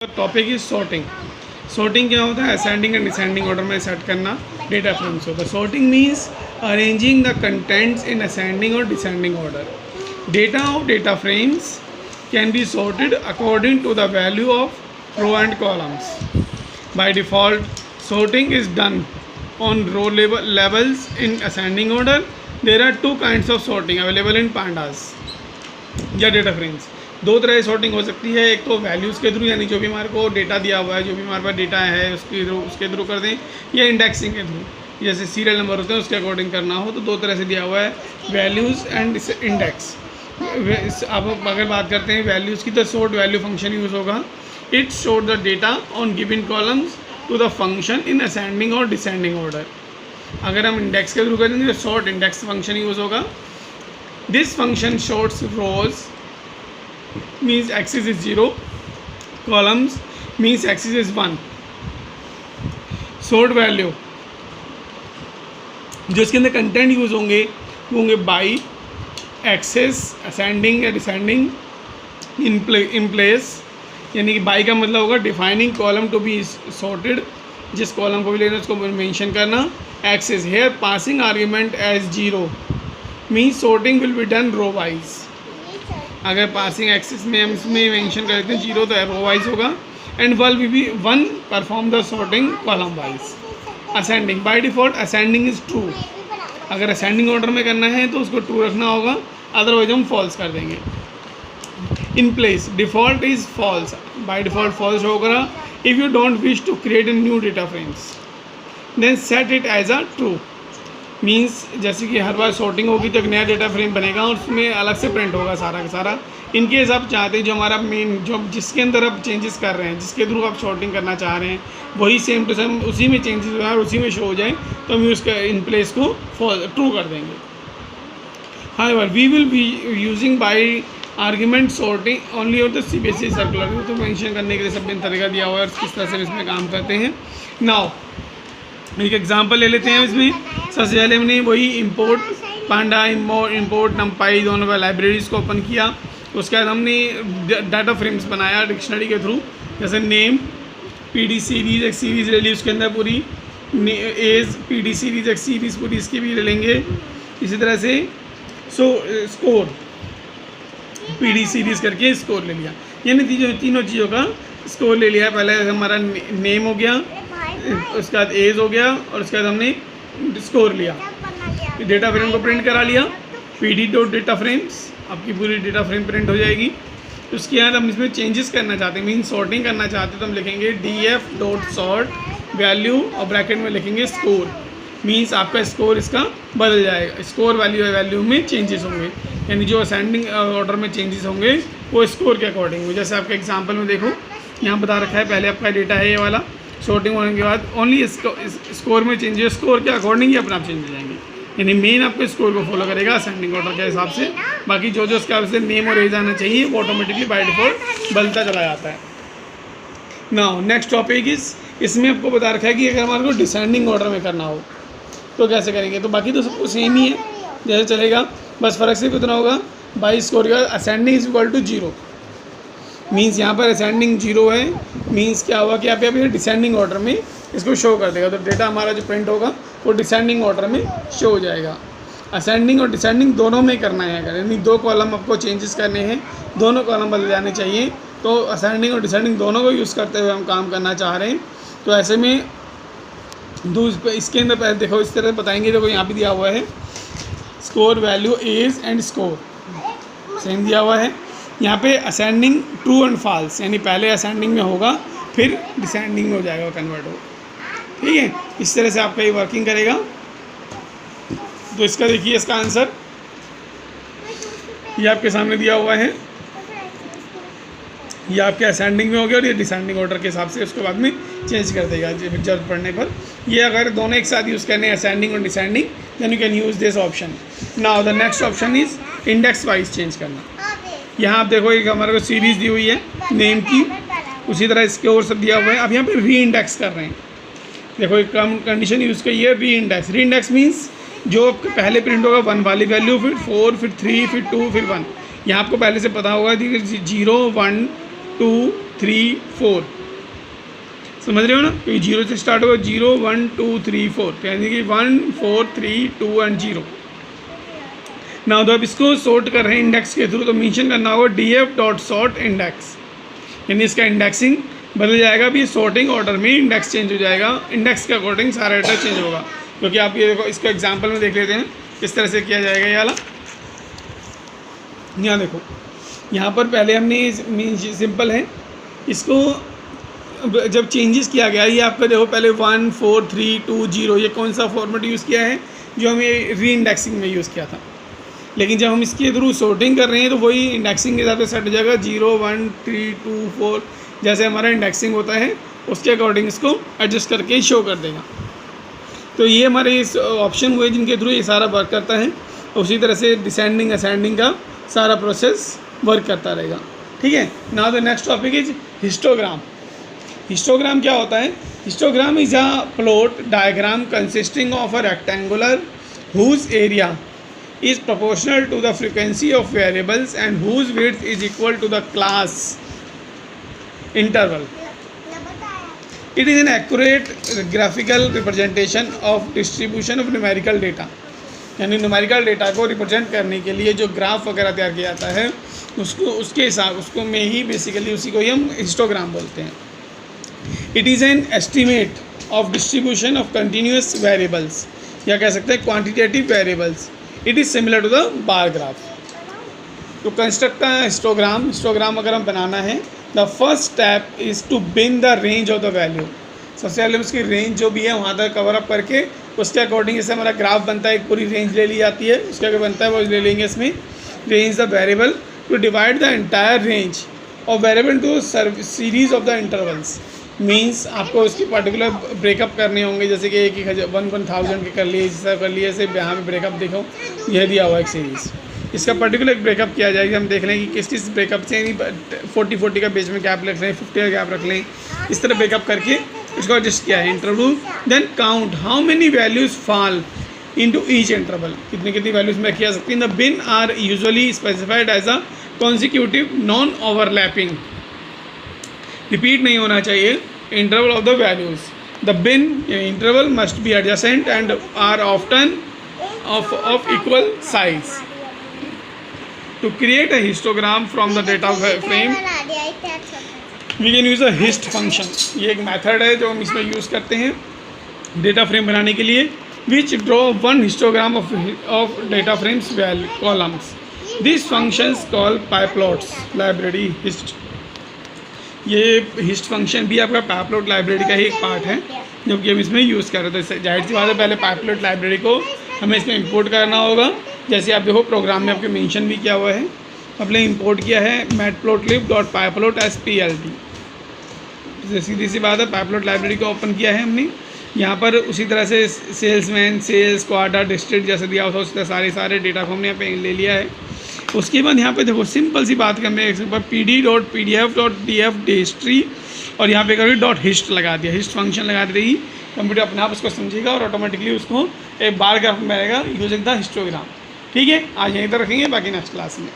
Topic is sorting. Sorting क्या होता है? असेंडिंग एंड डिसेंडिंग ऑर्डर में सेट करना डेटा फ्रेम्स होता है। Sorting means arranging the contents in ascending और descending order. Data of data frames can be sorted according to the value of row and columns. By default sorting is done on row levels in ascending order. There are two kinds of sorting available in pandas या data frames. दो तरह की sorting हो सकती है। एक तो values के थ्रू, यानी जो भी हमारे को डेटा दिया हुआ है, जो भी हमारे पास डेटा है उसके थ्रू कर दें, या इंडेक्सिंग के थ्रू, जैसे सीरियल नंबर होते हैं उसके अकॉर्डिंग करना हो तो दो तरह से दिया हुआ है, वैल्यूज़ एंड इंडेक्स। अब अगर बात करते हैं वैल्यूज़ की तो सॉर्ट वैल्यू फंक्शन यूज़ होगा। It sort the data on given columns to the function in ascending और डिसेंडिंग ऑर्डर। अगर हम इंडेक्स के थ्रू करेंगे तो सॉर्ट इंडेक्स फंक्शन यूज़ होगा। This function sorts rows means axis is 0, columns means axis is 1. sort value जो इसके अंदर कंटेंट यूज़ होंगे वो होंगे बाई, एक्सेस, असेंडिंग या डिसेंडिंग, इन प्लेस, यानी कि बाई का मतलब होगा defining column to be sorted, जिस कॉलम को भी लेना उसको मेंशन करना। Axis here passing argument as 0 means sorting will be done row wise. अगर पासिंग एक्सिस में हम इसमें मेंशन कर देते हैं 0 तो रो वाइज होगा। And one perform the sorting column wise. Ascending by default ascending is true. अगर असेंडिंग ऑर्डर में करना है तो उसको ट्रू रखना होगा, अदरवाइज हम फॉल्स कर देंगे। In place default is false, by default false होगा। If you don't wish to create a new data frames then set it as a true. Means जैसे कि हर बार सॉर्टिंग होगी तो एक नया डेटा फ्रेम बनेगा और उसमें अलग से प्रिंट होगा सारा का सारा। इनकेस आप चाहते हैं जो हमारा मेन जो जिसके अंदर आप चेंजेस कर रहे हैं, जिसके थ्रू आप सॉर्टिंग करना चाह रहे हैं, वही सेम टू सेम उसी में चेंजेस हो और उसी में शो हो जाए तो हम यूज़ कर इन प्लेस को ट्रू कर देंगे। However we will be using by argument sorting only और द CBSE सर्कुलर, तो मेंशन करने के लिए सब तरीका दिया हुआ है और किस तरह से इसमें काम करते हैं। नाउ एक एग्जांपल ले लेते हैं। इसमें सबसे पहले हमने वही इंपोर्ट पांडा इंपोर्ट नमपाई दोनों लाइब्रेरीज़ को ओपन किया। उसके बाद हमने डाटा फ्रेम्स बनाया डिक्शनरी के थ्रू, जैसे नेम PD सीरीज़ एक सीरीज़ ले ली, उसके अंदर पूरी एज PD सीरीज़ एक सीरीज़ पूरी इसकी भी ले लेंगे। इसी तरह से स्कोर PD सीरीज़ करके स्कोर ले लिया, यानी तीनों चीज़ों का स्कोर ले लिया। पहले हमारा नेम हो गया, उसके बाद एज हो गया और उसके बाद हमने स्कोर लिया। डेटा फ्रेम को प्रिंट करा लिया, PD.data फ्रेम्स, आपकी पूरी डेटा फ्रेम प्रिंट हो जाएगी। उसके बाद हम इसमें चेंजेस करना चाहते हैं, मीन सॉर्टिंग करना चाहते हैं तो हम लिखेंगे DF.sort वैल्यू और ब्रैकेट में लिखेंगे स्कोर। मीन्स आपका स्कोर इसका बदल जाएगा, स्कोर वैल्यू में चेंजेस होंगे, यानी जो असेंडिंग ऑर्डर में चेंजेस होंगे वो स्कोर के अकॉर्डिंग हो। जैसे आपके एग्जाम्पल में देखो यहाँ बता रखा है, पहले आपका डेटा है ये वाला, सॉर्टिंग होने के बाद ओनली स्कोर में चेंजेस स्कोर के अकॉर्डिंग ही अपने आप चेंज हो जाएंगे, यानी मेन आपको स्कोर को फॉलो करेगा असेंडिंग ऑर्डर के हिसाब से। बाकी जो उसका से नेम और एज आना चाहिए वो ऑटोमेटिकली बाय डिफॉल्ट बदलता चला जाता है। नाउ नेक्स्ट टॉपिक इस इसमें आपको बता रखा है कि अगर हमारे को डिसेंडिंग ऑर्डर में करना हो तो कैसे करेंगे। तो बाकी तो सबको सेम ही है जैसे चलेगा, बस फ़र्क सिर्फ इतना होगा बाई स्कोर का ascending is equal to 0। Means यहाँ पर असेंडिंग 0 है, मीन्स क्या हुआ कि आप यहाँ डिसेंडिंग ऑर्डर में इसको शो कर देगा, तो डेटा हमारा जो प्रिंट होगा वो डिसेंडिंग ऑर्डर में शो हो जाएगा। असेंडिंग और डिसेंडिंग दोनों में करना है, अगर यानी दो कॉलम आपको चेंजेस करने हैं, दोनों कॉलम बदल जाने चाहिए, तो असेंडिंग और डिसेंडिंग दोनों को यूज़ करते हुए हम काम करना चाह रहे हैं। तो ऐसे में इसके अंदर पहले देखो इस तरह बताएंगे, देखो यहाँ पे दिया हुआ है score value as and score same दिया हुआ है। यहाँ पे असेंडिंग ट्रू एंड फॉल्स, यानी पहले असेंडिंग में होगा फिर डिसेंडिंग में हो जाएगा कन्वर्ट हो, ठीक है। इस तरह से आपका ये वर्किंग करेगा। तो इसका देखिए इसका आंसर ये आपके सामने दिया हुआ है, ये आपके असेंडिंग में हो गया और ये डिसेंडिंग ऑर्डर के हिसाब से उसके बाद में चेंज कर देगा जरूरत पड़ने पर। ये अगर दोनों एक साथ यूज़ करने असेंडिंग और descending then you can use this option. Now the next option is index wise change करना। यहाँ आप देखो एक हमारे को सीरीज़ दी हुई है नेम की, उसी तरह इसके और सब दिया हुआ है। अब यहाँ पे री इंडेक्स कर रहे हैं, देखो एक कंडीशन यूज़ की है री इंडेक्स। री इंडेक्स मीन्स जो पहले प्रिंट होगा 1 वाली वैल्यू, फिर 4, फिर 3, फिर 2, फिर 1। यहाँ आपको पहले से पता होगा कि 0, 1, 2, 3 4, समझ रहे हो ना, क्योंकि 0 से स्टार्ट होगा, 0 1 2 3 4, तो यानी कि 1 4 3 2 एंड 0। नाउ तो आप इसको सॉर्ट कर रहे हैं इंडेक्स के थ्रू, तो मेंशन करना होगा df डॉट सॉर्ट इंडेक्स, यानी इसका इंडेक्सिंग बदल जाएगा। अभी सॉर्टिंग ऑर्डर में इंडेक्स चेंज हो जाएगा, इंडेक्स के अकॉर्डिंग सारा डेटा चेंज होगा। क्योंकि आप ये देखो, इसका एग्जांपल में देख लेते हैं किस तरह से किया जाएगा। ये वाला यहाँ देखो, यहाँ पर पहले हमने सिंपल है, इसको जब चेंजेस किया गया, ये आपका देखो पहले 1 4 3 2 0, ये कौन सा फॉर्मेट यूज़ किया है जो हमें री इंडेक्सिंग में यूज़ किया था। लेकिन जब हम इसके थ्रू सॉर्टिंग कर रहे हैं तो वही इंडेक्सिंग के साथ सेट हो जाएगा, 0 1 3 2 4, जैसे हमारा इंडेक्सिंग होता है उसके अकॉर्डिंग इसको एडजस्ट करके शो कर देगा। तो ये हमारे इस ऑप्शन हुए जिनके थ्रू ये सारा वर्क करता है। उसी तरह से डिसेंडिंग असेंडिंग का सारा प्रोसेस वर्क करता रहेगा। ठीक है, now the next topic is histogram. Histogram क्या होता है? Histogram is a plot diagram consisting of a rectangular whose area is proportional to the frequency of variables and whose width is equal to the class interval. It is an accurate graphical representation of distribution of numerical data. यानी numerical data को represent करने के लिए जो graph वगैरह तैयार किया जाता है उसके हिसाब उसको में ही बेसिकली उसी को ही हम हिस्टोग्राम बोलते हैं। It is an estimate of distribution of continuous variables, या कह सकते हैं quantitative variables. It is similar to the bar graph. To construct histogram, histogram अगर हम बनाना है, the first step is to bin the range of the value. सबसे पहले उसकी रेंज जो भी है वहाँ तक कवर अप करके उसके अकॉर्डिंग जैसे हमारा ग्राफ बनता है, एक पूरी रेंज ले ली जाती है, उसके आगे बनता है वो ले लेंगे इसमें range the variable to divide the entire range of variable to series of the intervals. Means आपको उसकी पर्टिकुलर ब्रेकअप करने होंगे, जैसे कि 1,000 के कर लिए, इस तरह कर लिए, ऐसे यहाँ पे ब्रेकअप देखो, यह दिया हुआ एक सीरीज़, इसका पर्टिकुलर एक ब्रेकअप किया जाएगा। हम देख लें कि किस किस ब्रेकअप से, यानी 40 का बीच में गैप रख लें, 50 का गैप रख लें, इस तरह ब्रेकअप करके इसको एडजस्ट किया है। Interval then count how many values fall into each interval, कितनी कितनी वैल्यूज़ में किया सकती हैं। The bin are usually specified as a consecutive non overlapping, repeat नहीं होना चाहिए interval of the values. The bin interval must be adjacent and are often of equal size. To create a histogram from the data frame, we can use a hist function. ये एक method है जो हम इसमें use करते हैं data frame बनाने के लिए, which draw one histogram of data frames columns. These functions called pyplots library hist. ये हिस्ट फंक्शन भी आपका पाइपलोट लाइब्रेरी का ही एक पार्ट है जो कि हम इसमें यूज़ कर रहे थे। जाहिर सी बात है, पहले पाइपलोट लाइब्रेरी को हमें इसमें इंपोर्ट करना होगा। जैसे आप देखो प्रोग्राम में आपके मेंशन भी किया हुआ है, हमने इंपोर्ट किया है matplotlib.pyplot.splt। सीधी सी बात है, पाइपलोट लाइब्रेरी को ओपन किया है हमने। यहाँ पर उसी तरह से सेल्समैन, सेल्स, क्वार्टर, डिस्ट्रिक्ट जैसे दिया होता है उसी तरह सारे डेटा को हमने यहाँ पे ले लिया है। उसके बाद यहाँ पे देखो सिंपल सी बात करने एक बार pd.pdf.df हिस्ट्री और यहाँ पे कभी .hist लगा दिया, हिस्ट फंक्शन लगा देगी, कंप्यूटर अपने आप उसको समझेगा और ऑटोमेटिकली उसको एक बार ग्राफ में रहेगा यूजिंग द हिस्टोग्राम। ठीक है, आज यहीं तक रखेंगे, बाकी नेक्स्ट क्लास में।